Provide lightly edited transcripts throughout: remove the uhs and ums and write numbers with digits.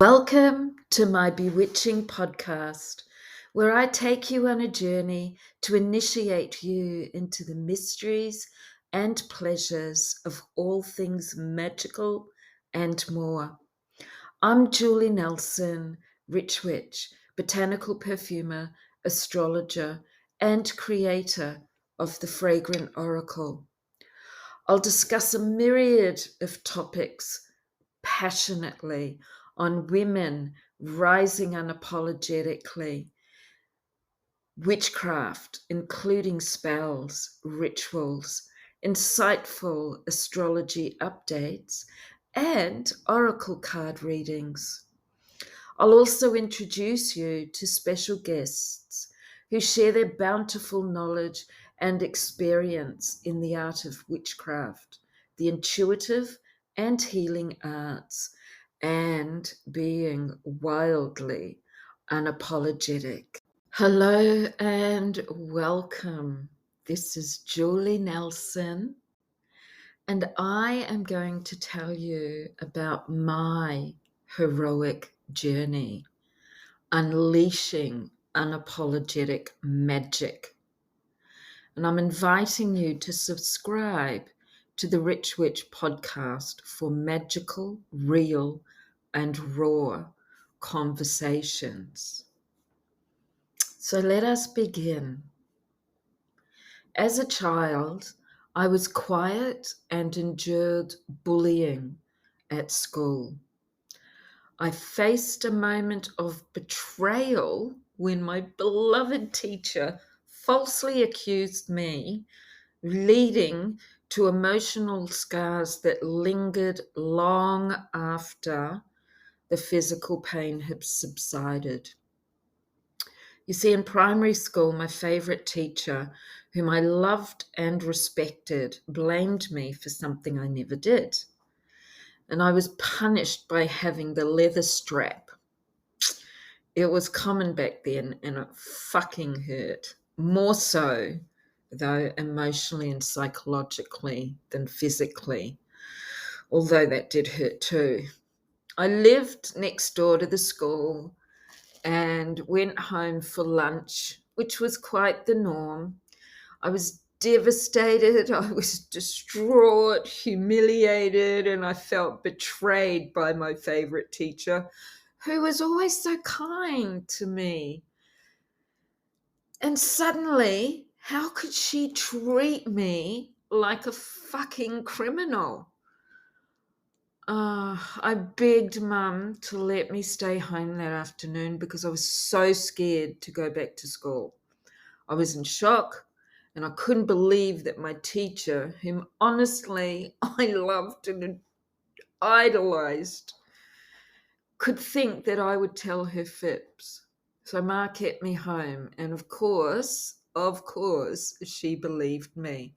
Welcome to my bewitching podcast, where I take you on a journey to initiate you into the mysteries and pleasures of all things magical and more. I'm Julie Nelson, Rich Witch, botanical perfumer, astrologer, and creator of the Fragrant Oracle. I'll discuss a myriad of topics passionately on women rising unapologetically, witchcraft, including spells, rituals, insightful astrology updates, and oracle card readings. I'll also introduce you to special guests who share their bountiful knowledge and experience in the art of witchcraft, the intuitive and healing arts, and being wildly unapologetic. Hello and welcome. This is Julie Nelson, and I am going to tell you about my heroic journey, unleashing unapologetic magic. And I'm inviting you to subscribe to the Rich Witch podcast for magical, real, and raw conversations. So let us begin. As a child, I was quiet and endured bullying at school. I faced a moment of betrayal when my beloved teacher falsely accused me, leading to emotional scars that lingered long after the physical pain had subsided. You see, in primary school, my favorite teacher, whom I loved and respected, blamed me for something I never did. And I was punished by having the leather strap. It was common back then and it fucking hurt. More so, though, emotionally and psychologically than physically, although that did hurt too. I lived next door to the school and went home for lunch, which was quite the norm. I was devastated, I was distraught, humiliated, and I felt betrayed by my favorite teacher, who was always so kind to me. And suddenly, how could she treat me like a fucking criminal? I begged Mum to let me stay home that afternoon because I was so scared to go back to school. I was in shock and I couldn't believe that my teacher, whom honestly I loved and idolized, could think that I would tell her fibs. So Ma kept me home, and of course, she believed me.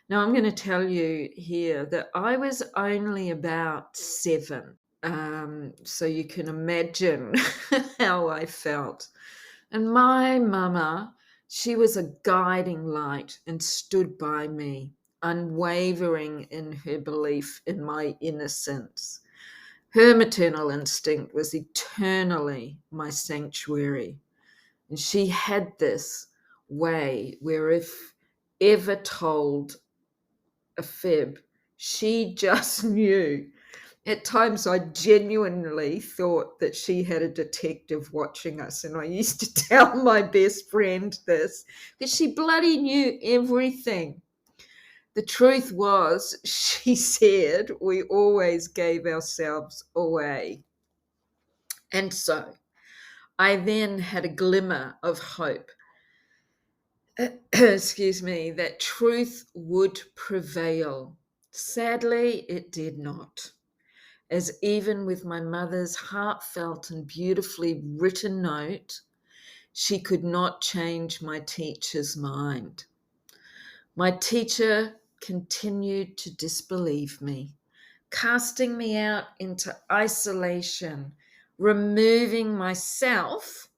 Now I'm going to tell you here that I was only about 7. So you can imagine how I felt. And my mama, she was a guiding light and stood by me, unwavering in her belief in my innocence. Her maternal instinct was eternally my sanctuary. And she had this way where if ever told a fib, she just knew. At times I genuinely thought that she had a detective watching us, and I used to tell my best friend this because she bloody knew everything. The truth was, she said, we always gave ourselves away. And so I then had a glimmer of hope, excuse me, that truth would prevail. Sadly, it did not, as even with my mother's heartfelt and beautifully written note, she could not change my teacher's mind. My teacher continued to disbelieve me, casting me out into isolation, removing myself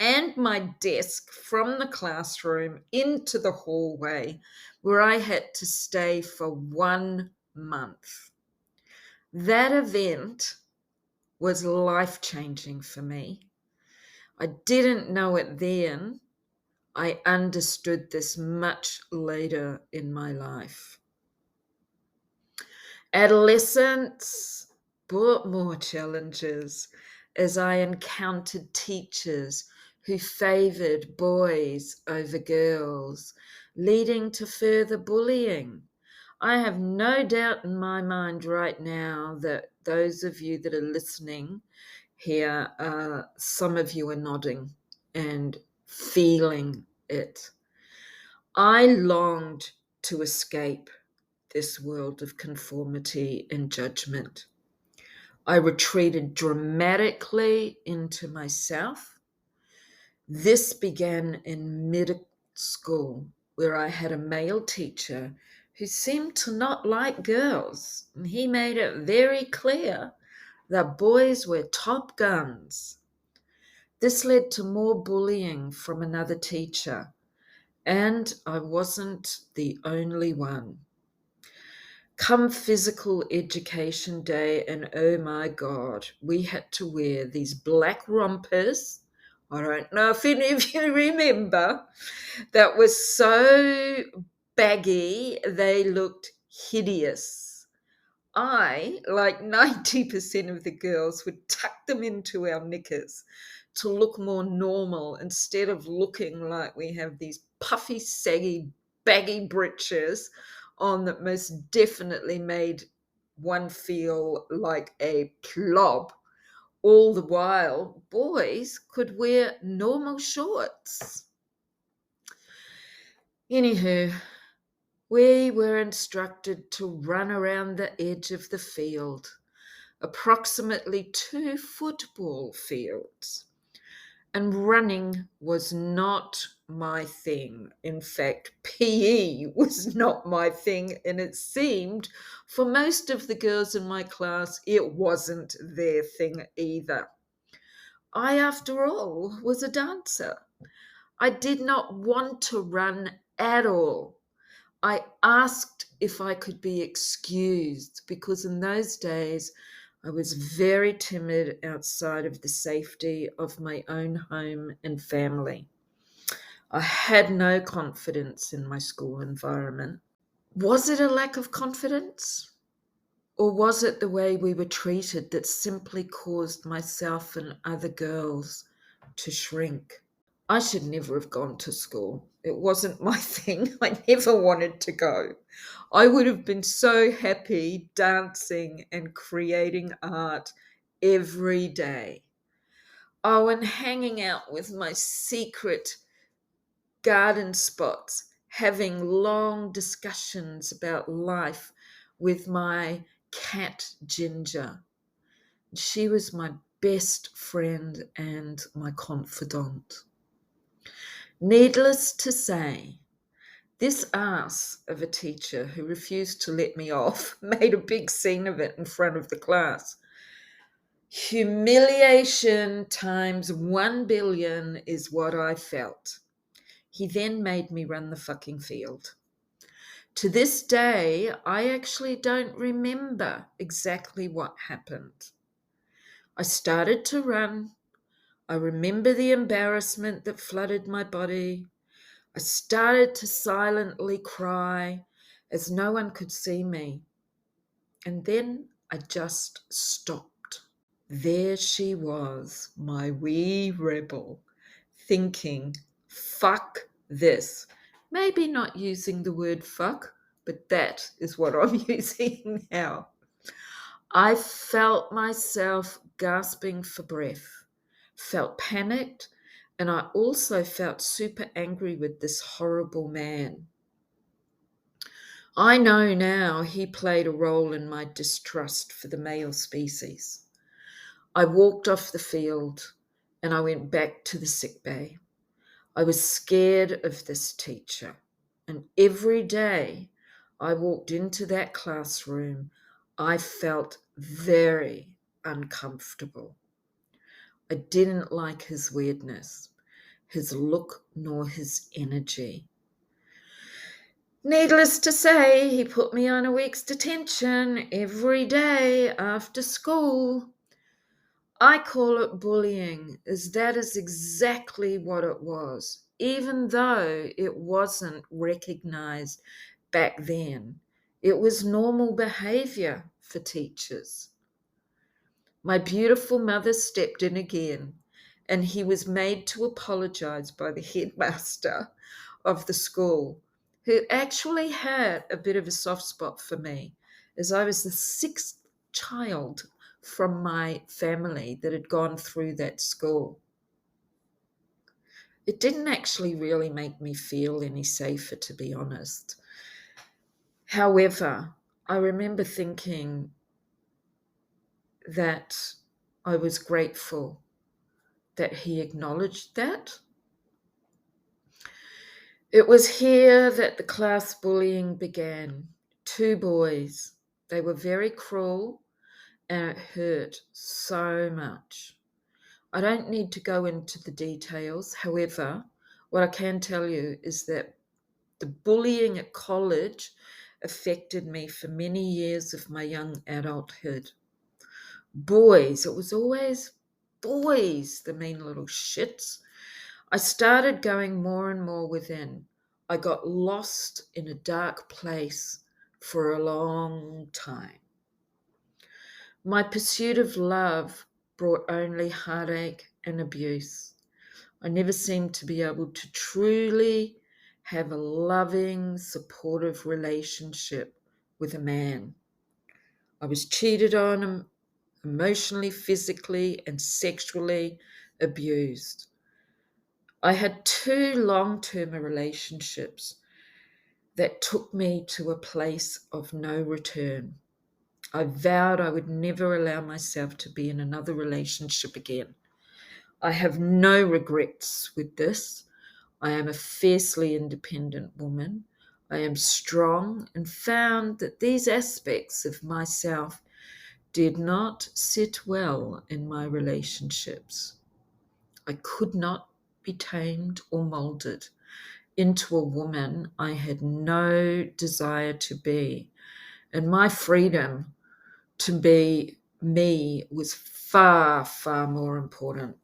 and my desk from the classroom into the hallway, where I had to stay for 1 month. That event was life-changing for me. I didn't know it then. I understood this much later in my life. Adolescence brought more challenges as I encountered teachers who favoured boys over girls, leading to further bullying. I have no doubt in my mind right now that those of you that are listening here, some of you are nodding and feeling it. I longed to escape this world of conformity and judgment. I retreated dramatically into myself. This began in middle school, where I had a male teacher who seemed to not like girls. And he made it very clear that boys were top guns. This led to more bullying from another teacher, and I wasn't the only one. Come physical education day, and oh my God, we had to wear these black rompers. I don't know if any of you remember, that was so baggy, they looked hideous. I, like 90% of the girls, would tuck them into our knickers to look more normal instead of looking like we have these puffy, saggy, baggy breeches on that most definitely made one feel like a plop. All the while, boys could wear normal shorts. Anywho, we were instructed to run around the edge of the field, approximately 2 football fields. And running was not my thing. In fact, PE was not my thing, and it seemed for most of the girls in my class, it wasn't their thing either. I, after all, was a dancer. I did not want to run at all. I asked if I could be excused because in those days I was very timid outside of the safety of my own home and family. I had no confidence in my school environment. Was it a lack of confidence? Or was it the way we were treated that simply caused myself and other girls to shrink? I should never have gone to school. It wasn't my thing. I never wanted to go. I would have been so happy dancing and creating art every day. Oh, and hanging out with my secret garden spots, having long discussions about life with my cat Ginger. She was my best friend and my confidant. Needless to say, this ass of a teacher who refused to let me off made a big scene of it in front of the class. Humiliation times 1 billion is what I felt. He then made me run the fucking field. To this day, I actually don't remember exactly what happened. I started to run. I remember the embarrassment that flooded my body. I started to silently cry as no one could see me. And then I just stopped. There she was, my wee rebel, thinking, fuck this. Maybe not using the word fuck, but that is what I'm using now. I felt myself gasping for breath, felt panicked, and I also felt super angry with this horrible man. I know now he played a role in my distrust for the male species. I walked off the field and I went back to the sick bay. I was scared of this teacher, and every day I walked into that classroom, I felt very uncomfortable. I didn't like his weirdness, his look, nor his energy. Needless to say, he put me on a week's detention every day after school. I call it bullying, as that is exactly what it was, even though it wasn't recognized back then. It was normal behavior for teachers. My beautiful mother stepped in again, and he was made to apologize by the headmaster of the school, who actually had a bit of a soft spot for me, as I was the sixth child from my family that had gone through that school. It didn't actually really make me feel any safer, to be honest. However, I remember thinking that I was grateful that he acknowledged that. It was here that the class bullying began. Two boys. They were very cruel and it hurt so much. I don't need to go into the details. However, what I can tell you is that the bullying at college affected me for many years of my young adulthood. Boys, it was always boys, the mean little shits. I started going more and more within. I got lost in a dark place for a long time. My pursuit of love brought only heartache and abuse. I never seemed to be able to truly have a loving, supportive relationship with a man. I was cheated on, emotionally, physically, and sexually abused. I had two long-term relationships that took me to a place of no return. I vowed I would never allow myself to be in another relationship again. I have no regrets with this. I am a fiercely independent woman. I am strong and found that these aspects of myself did not sit well in my relationships. I could not be tamed or molded into a woman I had no desire to be. And my freedom to be me was far, far more important.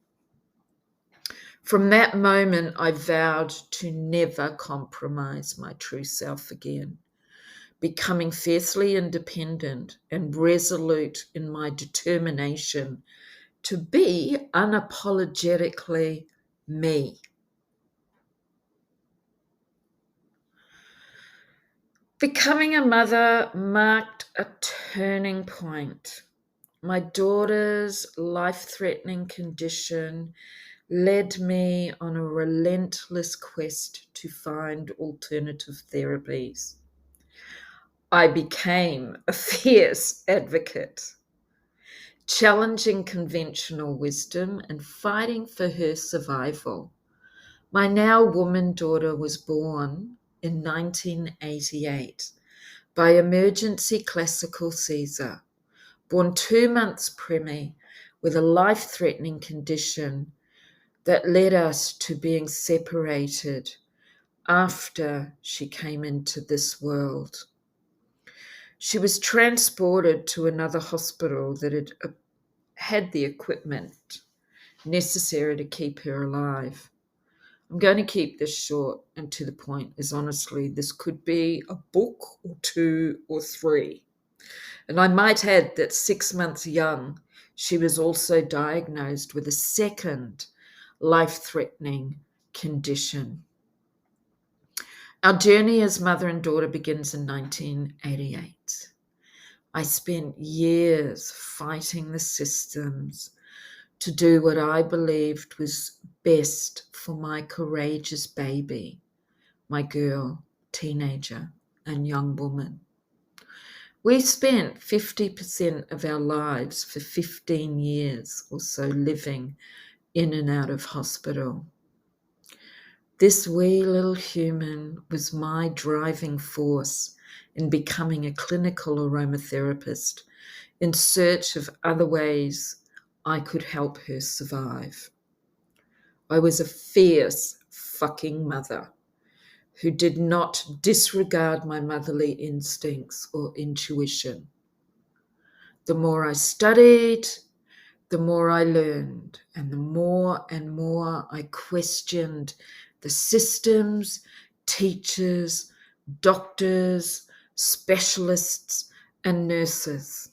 From that moment, I vowed to never compromise my true self again, becoming fiercely independent and resolute in my determination to be unapologetically me. Becoming a mother marked a turning point. My daughter's life-threatening condition led me on a relentless quest to find alternative therapies. I became a fierce advocate, challenging conventional wisdom and fighting for her survival. My now woman daughter was born in 1988 by emergency classical Caesar, born 2 months preemie with a life-threatening condition that led us to being separated after she came into this world. She was transported to another hospital that had the equipment necessary to keep her alive. I'm going to keep this short and to the point, as honestly, this could be a book or two or three. And I might add that 6 months young, she was also diagnosed with a second life-threatening condition. Our journey as mother and daughter begins in 1988. I spent years fighting the systems to do what I believed was best for my courageous baby, my girl, teenager, and young woman. We spent 50% of our lives for 15 years or so living in and out of hospital. This wee little human was my driving force in becoming a clinical aromatherapist in search of other ways I could help her survive. I was a fierce fucking mother who did not disregard my motherly instincts or intuition. The more I studied, the more I learned, and the more and more I questioned the systems, teachers, doctors, specialists, and nurses.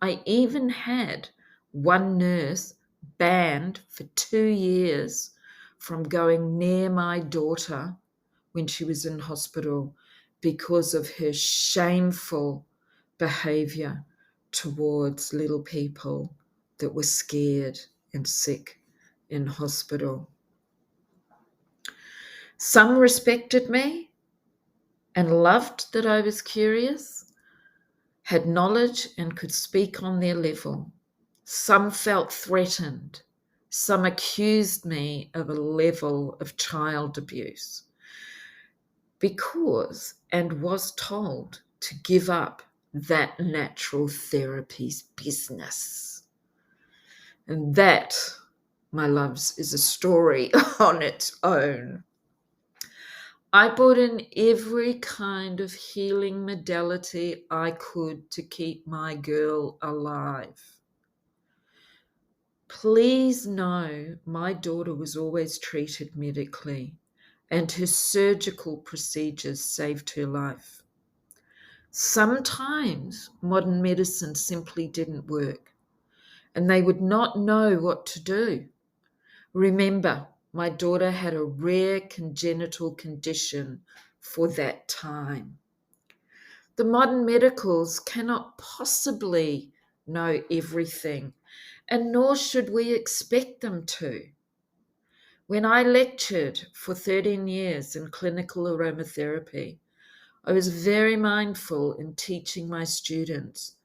I even had one nurse banned for 2 years from going near my daughter when she was in hospital because of her shameful behavior towards little people that were scared and sick in hospital. Some respected me and loved that I was curious, had knowledge and could speak on their level. Some felt threatened. Some accused me of a level of child abuse because and was told to give up that natural therapy's business. And that, my loves, is a story on its own. I brought in every kind of healing modality I could to keep my girl alive. Please know my daughter was always treated medically, and her surgical procedures saved her life. Sometimes modern medicine simply didn't work, and they would not know what to do. Remember, my daughter had a rare congenital condition for that time. The modern medicals cannot possibly know everything, and nor should we expect them to. When I lectured for 13 years in clinical aromatherapy, I was very mindful in teaching my students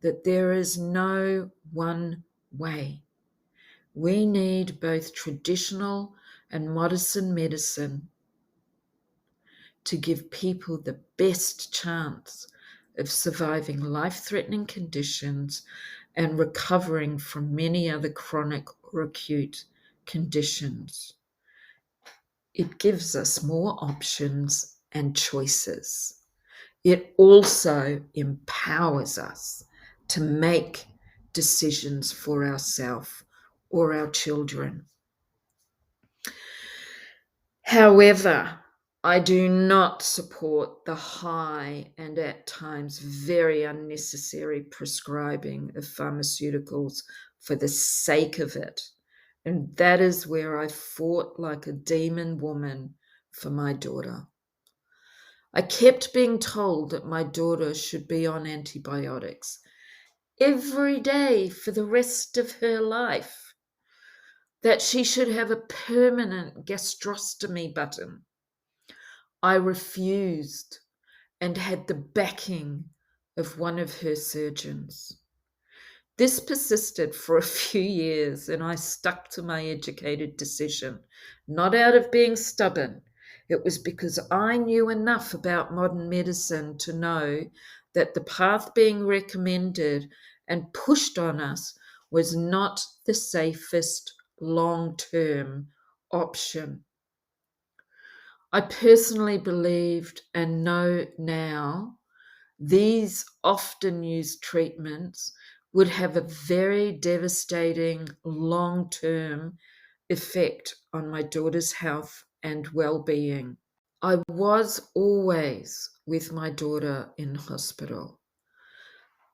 that there is no one way. We need both traditional and modern medicine to give people the best chance of surviving life-threatening conditions and recovering from many other chronic or acute conditions. It gives us more options and choices. It also empowers us to make decisions for ourselves or our children. However, I do not support the high and at times very unnecessary prescribing of pharmaceuticals for the sake of it. And that is where I fought like a demon woman for my daughter. I kept being told that my daughter should be on antibiotics every day for the rest of her life, that she should have a permanent gastrostomy button. I refused and had the backing of one of her surgeons. This persisted for a few years, and I stuck to my educated decision, not out of being stubborn. It was because I knew enough about modern medicine to know that the path being recommended and pushed on us was not the safest long-term option. I personally believed and know now these often used treatments would have a very devastating long-term effect on my daughter's health and well-being. I was always with my daughter in hospital.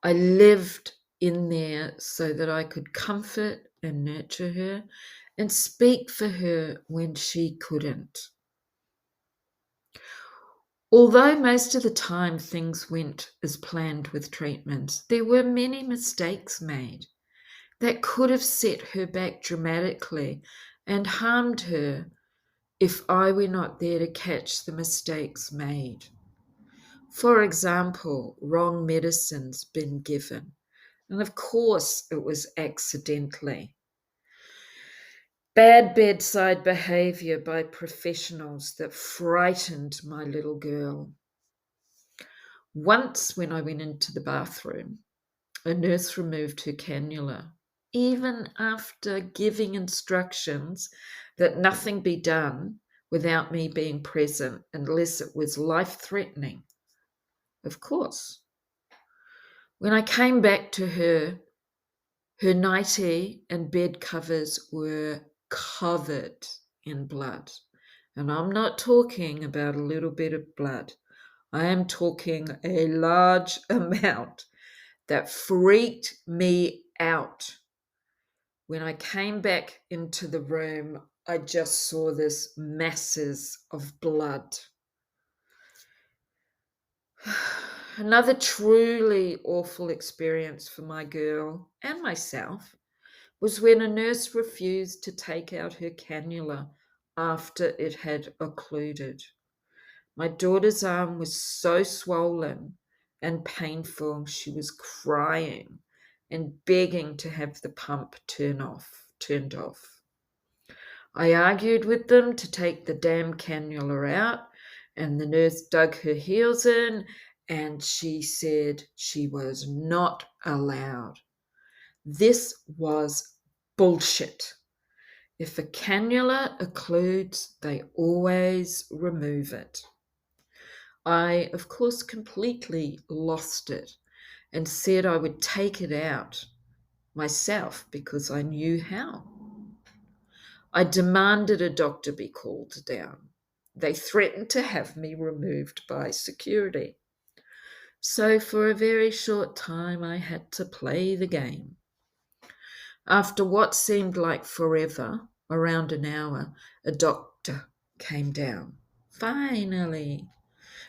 I lived in there so that I could comfort and nurture her and speak for her when she couldn't. Although most of the time things went as planned with treatments, there were many mistakes made that could have set her back dramatically and harmed her if I were not there to catch the mistakes made. For example, wrong medicines been given, and of course it was accidentally. Bad bedside behavior by professionals that frightened my little girl. Once, when I went into the bathroom, a nurse removed her cannula, even after giving instructions that nothing be done without me being present unless it was life-threatening. Of course. When I came back to her Her nightie and bed covers were covered in blood. And I'm not talking about a little bit of blood. I am talking a large amount that freaked me out. When I came back into the room, I just saw this masses of blood. Another truly awful experience for my girl and myself was when a nurse refused to take out her cannula after it had occluded. My daughter's arm was so swollen and painful, she was crying and begging to have the pump turned off. I argued with them to take the damn cannula out, and the nurse dug her heels in and she said she was not allowed. This was bullshit. If a cannula occludes, they always remove it. I, of course, completely lost it and said I would take it out myself because I knew how. I demanded a doctor be called down. They threatened to have me removed by security. So for a very short time, I had to play the game. After what seemed like forever, around an hour, a doctor came down. Finally.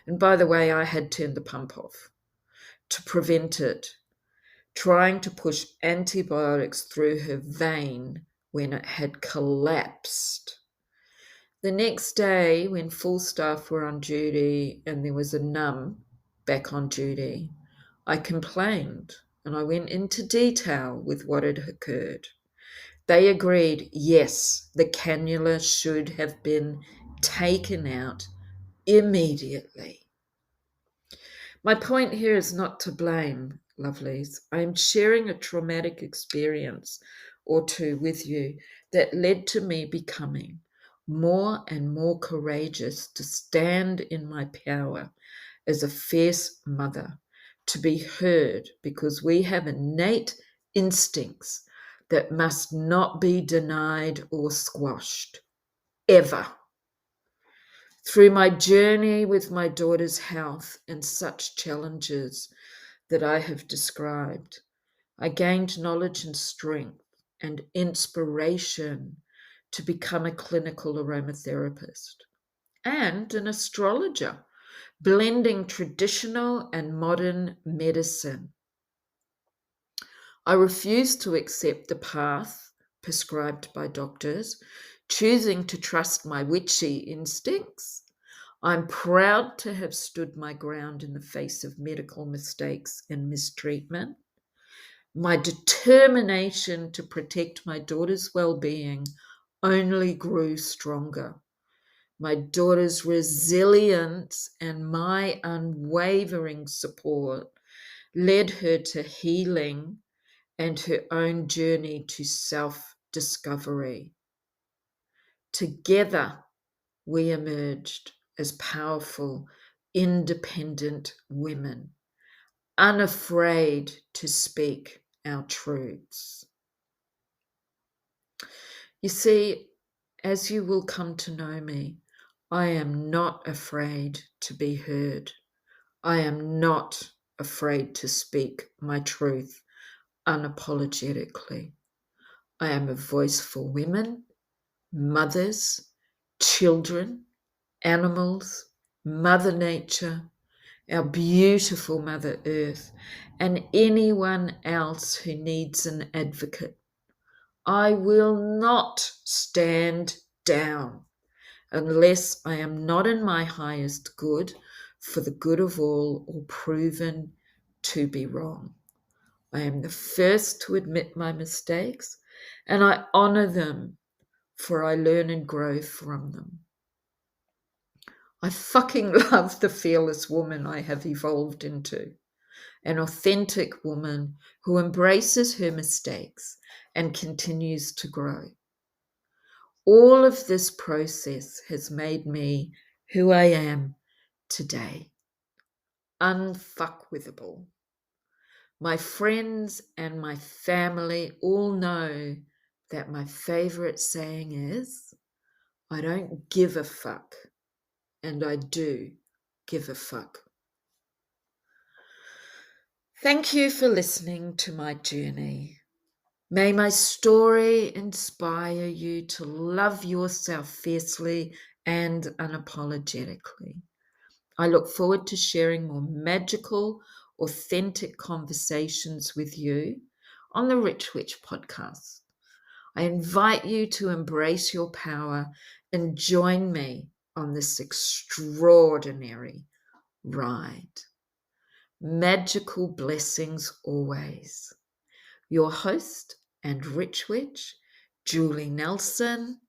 And by the way, I had turned the pump off to prevent it, trying to push antibiotics through her vein when it had collapsed. The next day, when full staff were on duty and there was a num back on duty, I complained and I went into detail with what had occurred. They agreed, yes, the cannula should have been taken out immediately. My point here is not to blame, lovelies. I am sharing a traumatic experience or two with you that led to me becoming more and more courageous to stand in my power as a fierce mother, to be heard because we have innate instincts that must not be denied or squashed, ever. Through my journey with my daughter's health and such challenges that I have described, I gained knowledge and strength and inspiration to become a clinical aromatherapist and an astrologer, blending traditional and modern medicine. I refuse to accept the path prescribed by doctors, choosing to trust my witchy instincts. I'm proud to have stood my ground in the face of medical mistakes and mistreatment. My determination to protect my daughter's well-being only grew stronger. My daughter's resilience and my unwavering support led her to healing and her own journey to self-discovery. Together, we emerged as powerful, independent women, unafraid to speak our truths. You see, as you will come to know me, I am not afraid to be heard. I am not afraid to speak my truth unapologetically. I am a voice for women, mothers, children, animals, Mother Nature, our beautiful Mother Earth, and anyone else who needs an advocate. I will not stand down unless I am not in my highest good for the good of all or proven to be wrong. I am the first to admit my mistakes and I honor them, for I learn and grow from them. I fucking love the fearless woman I have evolved into, an authentic woman who embraces her mistakes and continues to grow. All of this process has made me who I am today, unfuckwithable. My friends and my family all know that my favorite saying is, I don't give a fuck, and I do give a fuck. Thank you for listening to my journey. May my story inspire you to love yourself fiercely and unapologetically. I look forward to sharing more magical, authentic conversations with you on the Rich Witch podcast. I invite you to embrace your power and join me on this extraordinary ride. Magical blessings always. Your host and Rich Witch, Julie Nelson.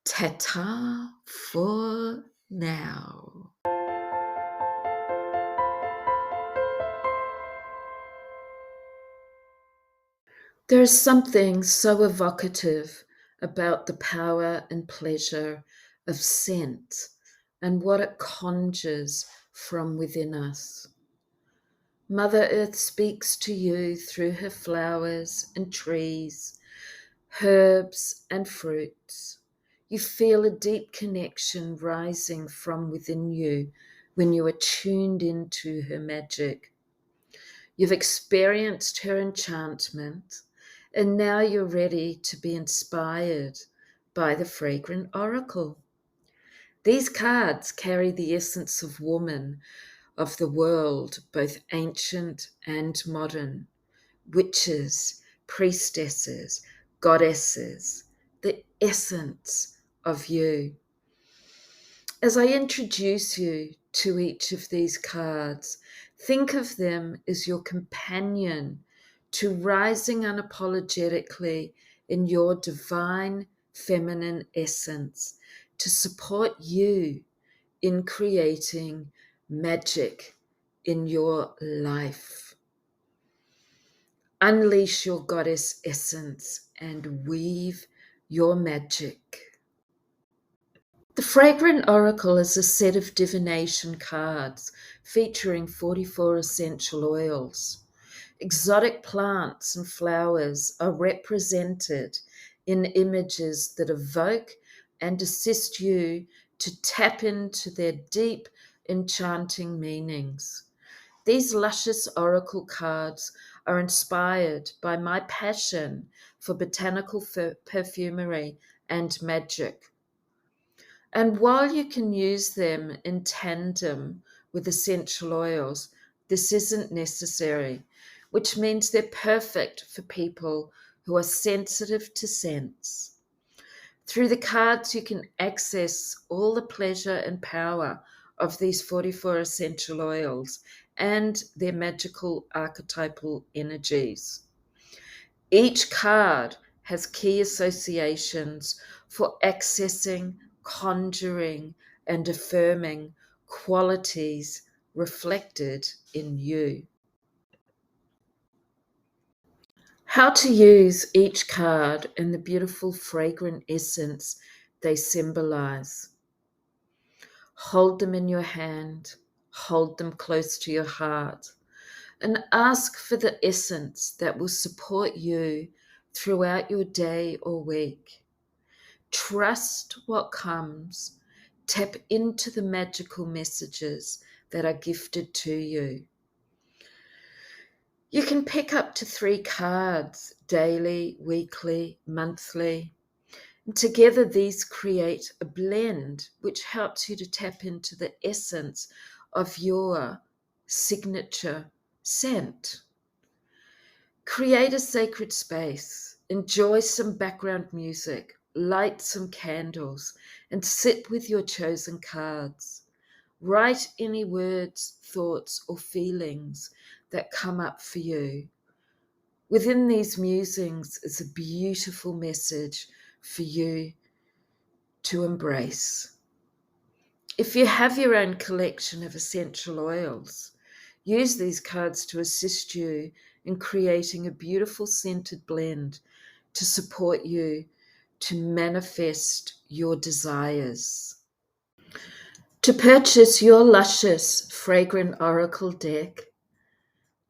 Ta-ta for now. There is something so evocative about the power and pleasure of scent and what it conjures from within us. Mother Earth speaks to you through her flowers and trees, herbs and fruits. You feel a deep connection rising from within you when you are tuned into her magic. You've experienced her enchantment, and now you're ready to be inspired by the Fragrant Oracle. These cards carry the essence of woman, of the world, both ancient and modern, witches, priestesses, goddesses, the essence of you. As I introduce you to each of these cards, think of them as your companion to rising unapologetically in your divine feminine essence to support you in creating magic in your life. Unleash your goddess essence and weave your magic. The Fragrant Oracle is a set of divination cards featuring 44 essential oils. Exotic plants and flowers are represented in images that evoke and assist you to tap into their deep, enchanting meanings. These luscious oracle cards are inspired by my passion for botanical perfumery and magic. And while you can use them in tandem with essential oils, this isn't necessary, which means they're perfect for people who are sensitive to scents. Through the cards, you can access all the pleasure and power of these 44 essential oils and their magical archetypal energies. Each card has key associations for accessing, conjuring, and affirming qualities reflected in you. How to use each card and the beautiful fragrant essence they symbolize. Hold them in your hand, hold them close to your heart, and ask for the essence that will support you throughout your day or week. Trust what comes. Tap into the magical messages that are gifted to you. You can pick up to 3 cards daily, weekly, monthly. And together, these create a blend which helps you to tap into the essence of your signature scent. Create a sacred space, enjoy some background music, light some candles, and sit with your chosen cards. Write any words, thoughts, or feelings that come up for you. Within these musings is a beautiful message for you to embrace. If you have your own collection of essential oils, use these cards to assist you in creating a beautiful scented blend to support you to manifest your desires. To purchase your luscious fragrant oracle deck,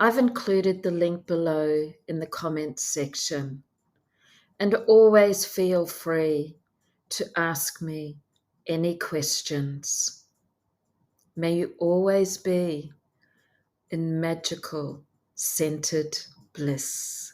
I've included the link below in the comments section, and always feel free to ask me any questions. May you always be in magical, scented bliss.